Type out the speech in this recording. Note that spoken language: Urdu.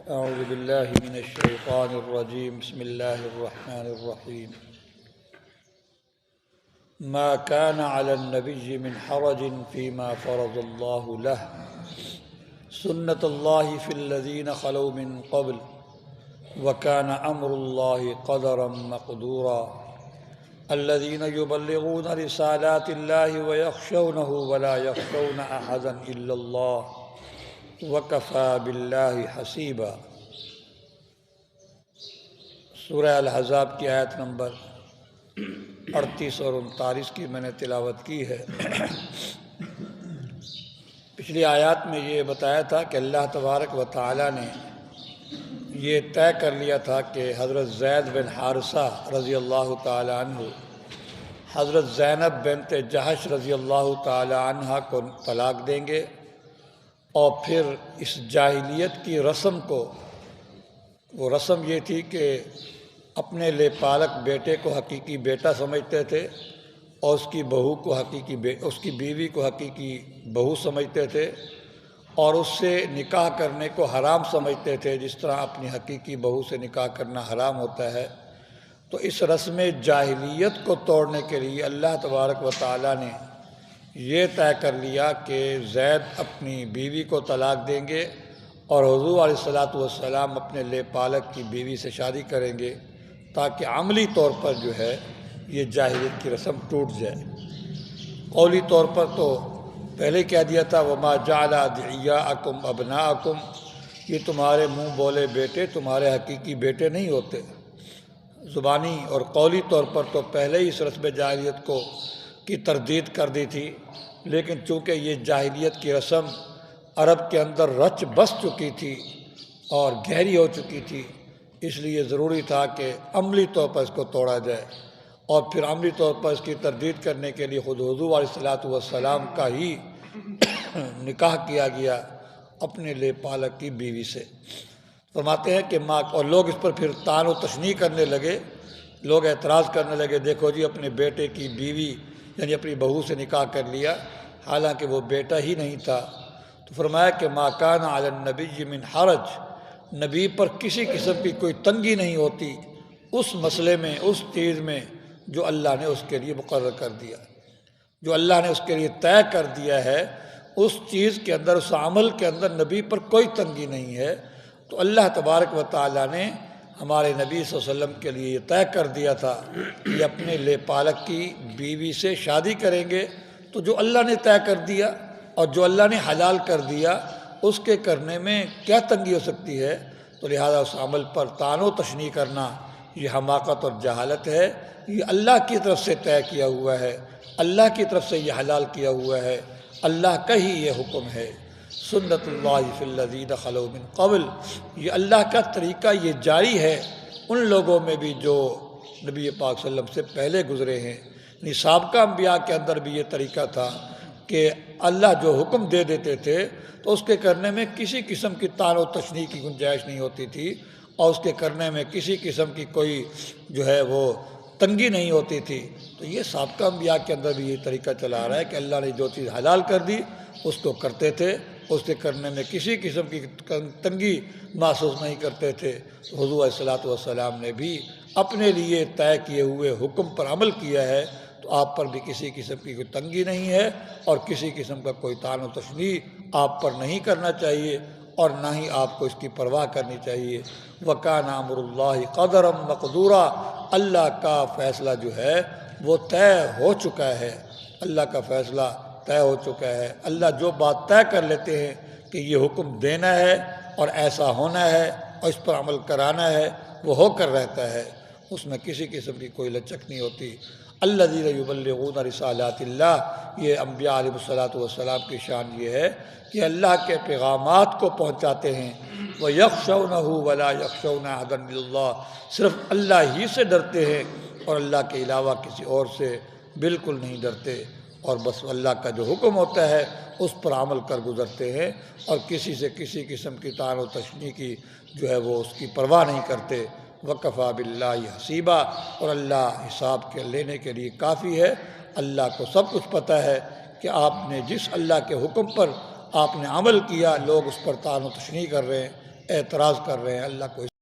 أعوذ بالله من الشيطان الرجيم بسم الله الرحمن الرحيم ما كان على النبي من حرج فيما فرض الله له سنة الله في الذين خلوا من قبل وكان أمر الله قدرا مقدورا الذين يبلغون رسالات الله ويخشونه ولا يخشون أحدا إلا الله وَكَفَى بِاللَّهِ حَسِيبًا۔ سورہ الاحزاب کی آیت نمبر 38 اور 39 کی میں نے تلاوت کی ہے۔ پچھلی آیات میں یہ بتایا تھا کہ اللہ تبارک و تعالی نے یہ طے کر لیا تھا کہ حضرت زید بن حارثہ رضی اللہ تعالی عنہ حضرت زینب بنت جحش رضی اللہ تعالی عنہ کو طلاق دیں گے، اور پھر اس جاہلیت کی رسم کو، وہ رسم یہ تھی کہ اپنے لے پالک بیٹے کو حقیقی بیٹا سمجھتے تھے اور اس کی بہو کو اس کی بیوی کو حقیقی بہو سمجھتے تھے، اور اس سے نکاح کرنے کو حرام سمجھتے تھے، جس طرح اپنی حقیقی بہو سے نکاح کرنا حرام ہوتا ہے۔ تو اس رسم جاہلیت کو توڑنے کے لیے اللہ تبارک و تعالیٰ نے یہ طے کر لیا کہ زید اپنی بیوی کو طلاق دیں گے اور حضور علیہ الصلاۃ والسلام اپنے لے پالک کی بیوی سے شادی کریں گے، تاکہ عملی طور پر جو ہے یہ جاہلیت کی رسم ٹوٹ جائے۔ قولی طور پر تو پہلے کہہ دیا تھا وَمَا جَعَلَ أَدْعِيَاءَكُمْ أَبْنَاءَكُمْ، یہ تمہارے منہ بولے بیٹے تمہارے حقیقی بیٹے نہیں ہوتے۔ زبانی اور قولی طور پر تو پہلے ہی اس رسم جاہلیت کی تردید کر دی تھی، لیکن چونکہ یہ جاہلیت کی رسم عرب کے اندر رچ بس چکی تھی اور گہری ہو چکی تھی، اس لیے ضروری تھا کہ عملی طور پر اس کو توڑا جائے، اور پھر عملی طور پر اس کی تردید کرنے کے لیے خود حضور علیہ الصلاۃ والسلام کا ہی نکاح کیا گیا اپنے لے پالک کی بیوی سے۔ فرماتے ہیں کہ اور لوگ اس پر پھر طعن و تشنیع کرنے لگے، لوگ اعتراض کرنے لگے، دیکھو جی اپنے بیٹے کی بیوی یعنی اپنی بہو سے نکاح کر لیا، حالانکہ وہ بیٹا ہی نہیں تھا۔ تو فرمایا کہ ما کان علی النبی من حرج، نبی پر کسی قسم کی کوئی تنگی نہیں ہوتی اس مسئلے میں، اس چیز میں جو اللہ نے اس کے لیے مقرر کر دیا، جو اللہ نے اس کے لیے طے کر دیا ہے، اس چیز کے اندر، اس عمل کے اندر نبی پر کوئی تنگی نہیں ہے۔ تو اللہ تبارک و تعالیٰ نے ہمارے نبی صلی اللہ علیہ وسلم کے لیے یہ طے کر دیا تھا کہ اپنے لے پالک کی بیوی سے شادی کریں گے، تو جو اللہ نے طے کر دیا اور جو اللہ نے حلال کر دیا اس کے کرنے میں کیا تنگی ہو سکتی ہے؟ تو لہذا اس عمل پر طعن و تشنیع کرنا یہ حماقت اور جہالت ہے۔ یہ اللہ کی طرف سے طے کیا ہوا ہے، اللہ کی طرف سے یہ حلال کیا ہوا ہے، اللہ کا ہی یہ حکم ہے۔ سنت اللہ فی الذین خلوا من قبل، یہ اللہ کا طریقہ یہ جاری ہے ان لوگوں میں بھی جو نبی پاک صلی اللہ علیہ وسلم سے پہلے گزرے ہیں۔ یعنی سابقہ انبیاء کے اندر بھی یہ طریقہ تھا کہ اللہ جو حکم دے دیتے تھے تو اس کے کرنے میں کسی قسم کی طعن و تشنیع کی گنجائش نہیں ہوتی تھی، اور اس کے کرنے میں کسی قسم کی کوئی جو ہے وہ تنگی نہیں ہوتی تھی۔ تو یہ سابقہ انبیاء کے اندر بھی یہ طریقہ چلا آ رہا ہے کہ اللہ نے جو چیز حلال کر دی اس کو کرتے تھے، اس کے کرنے میں کسی قسم کی تنگی محسوس نہیں کرتے تھے۔ حضور علیہ الصلاۃ والسلام نے بھی اپنے لیے طے کیے ہوئے حکم پر عمل کیا ہے، تو آپ پر بھی کسی قسم کی کوئی تنگی نہیں ہے، اور کسی قسم کا کوئی طعن و تشنیع آپ پر نہیں کرنا چاہیے، اور نہ ہی آپ کو اس کی پرواہ کرنی چاہیے۔ وَكَانَ أَمْرُ اللَّهِ قَدَرًا مَقْدُورًا، اللہ کا فیصلہ جو ہے وہ طے ہو چکا ہے، اللہ کا فیصلہ طے ہو چکا ہے۔ اللہ جو بات طے کر لیتے ہیں کہ یہ حکم دینا ہے اور ایسا ہونا ہے اور اس پر عمل کرانا ہے، وہ ہو کر رہتا ہے، اس میں کسی قسم کی کوئی لچک نہیں ہوتی۔ الذین یبلغون رسالات اللہ، یہ انبیاء علیہ الصلاۃ والسلام کی شان یہ ہے کہ اللہ کے پیغامات کو پہنچاتے ہیں۔ وَيَخْشَوْنَهُ وَلَا يَخْشَوْنَ أَحَدًا إِلَّا اللَّهَ، صرف اللہ ہی سے ڈرتے ہیں اور اللہ کے علاوہ کسی اور سے بالکل نہیں ڈرتے، اور بس اللہ کا جو حکم ہوتا ہے اس پر عمل کر گزرتے ہیں، اور کسی سے کسی قسم کی طعن و تشنیع کی جو ہے وہ اس کی پرواہ نہیں کرتے۔ وَكَفَى بِاللَّهِ حَسِيبًا، اور اللہ حساب کے لینے کے لیے کافی ہے۔ اللہ کو سب کچھ پتہ ہے کہ آپ نے جس اللہ کے حکم پر آپ نے عمل کیا، لوگ اس پر طعن و تشنیع کر رہے ہیں، اعتراض کر رہے ہیں اللہ کو